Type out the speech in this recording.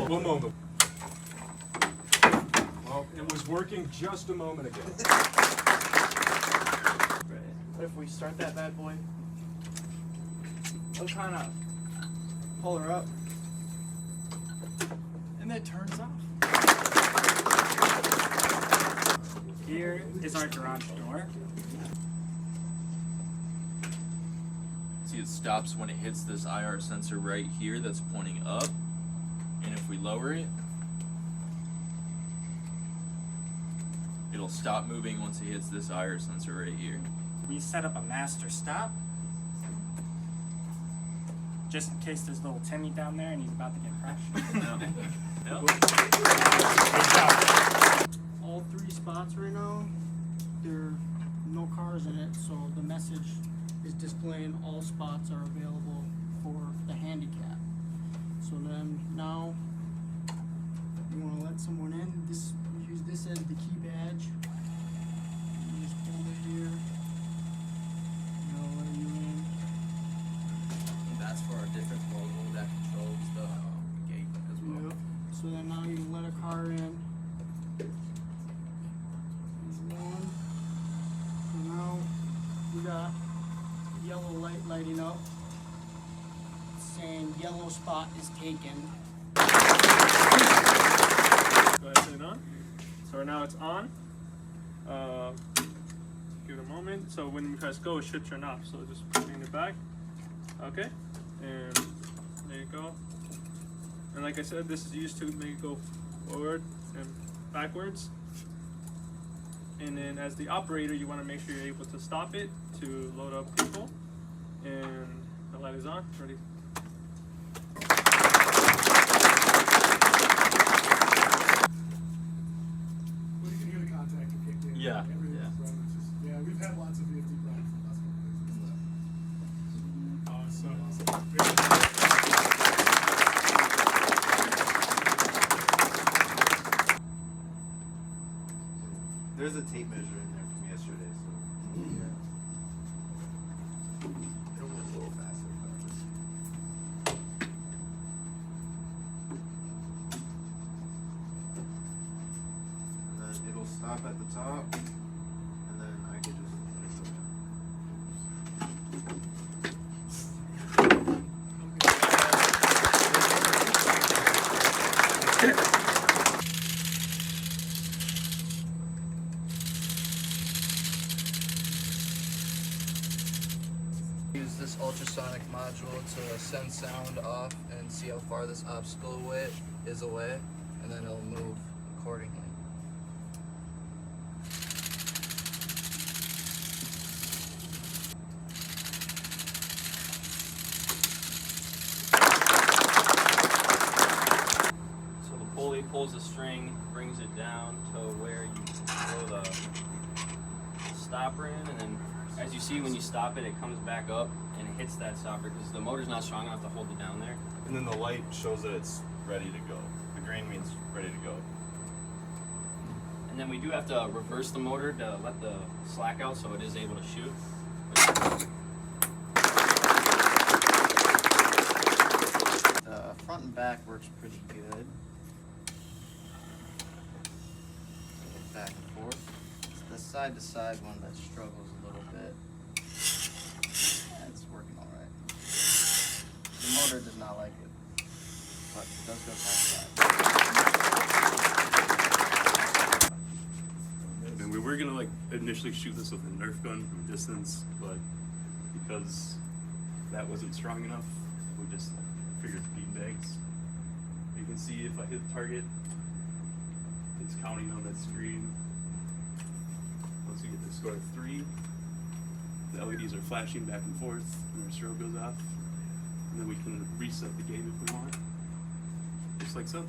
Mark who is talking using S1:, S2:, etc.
S1: One moment. Well, it was working just a moment ago.
S2: What if we start that bad boy? We'll kind of pull her up, and then it turns off. Here is our garage door.
S3: See, it stops when it hits this IR sensor right here that's pointing up. And if we lower it, it'll stop moving once it hits this IR sensor right here.
S2: We set up a master stop, just in case there's little Timmy down there and he's about to get crashed.
S3: No.
S2: Good job. All three spots right now, there are no cars in it, so the message is displaying all spots are available for the handicap. So then now, you want to let someone in, use this as the key badge. You just hold it here. Let you in.
S3: And that's for a different logo that controls the gate as well.
S2: Yep. So then now you can let a car in. There's one. So now we got yellow light lighting up, saying yellow spot is taken.
S4: Go ahead and turn it on. So right now it's on. Give it a moment. So when we press go, it should turn off. So just bring it back. Okay. And there you go. And like I said, this is used to make it go forward and backwards. And then as the operator, you want to make sure you're able to stop it to load up people. And the light is on. Ready?
S5: Well, you can hear the contactor kicked in.
S3: Yeah.
S5: Everything's running. It's just, yeah, we've had lots of VFD problems from last couple of days. Awesome.
S6: There's a tape measure in there from yesterday, so yeah. It'll move a little faster. And then it'll stop at the top, and then I can just
S7: Use this ultrasonic module to send sound off and see how far this obstacle is away, and then it'll move accordingly.
S8: So the pulley pulls the string, brings it down to where you throw the stopper in, and then as you see when you stop it, it comes back up and it hits that stopper because the motor's not strong enough to hold it down there.
S9: And then the light shows that it's ready to go. The green means ready to go.
S8: And then we do have to reverse the motor to let the slack out so it is able to shoot.
S7: The front and back works pretty good. Back and forth. It's the side to side one that struggles a little bit. It's working alright. The motor does not like it, but it does go side to side.
S9: And we were gonna like initially shoot this with a Nerf gun from a distance, but because that wasn't strong enough, we just figured bean bags. You can see if I hit the target, it's counting on that screen. Once we get the score of 3, the LEDs are flashing back and forth, and our strobe goes off, and then we can reset the game if we want, just like so.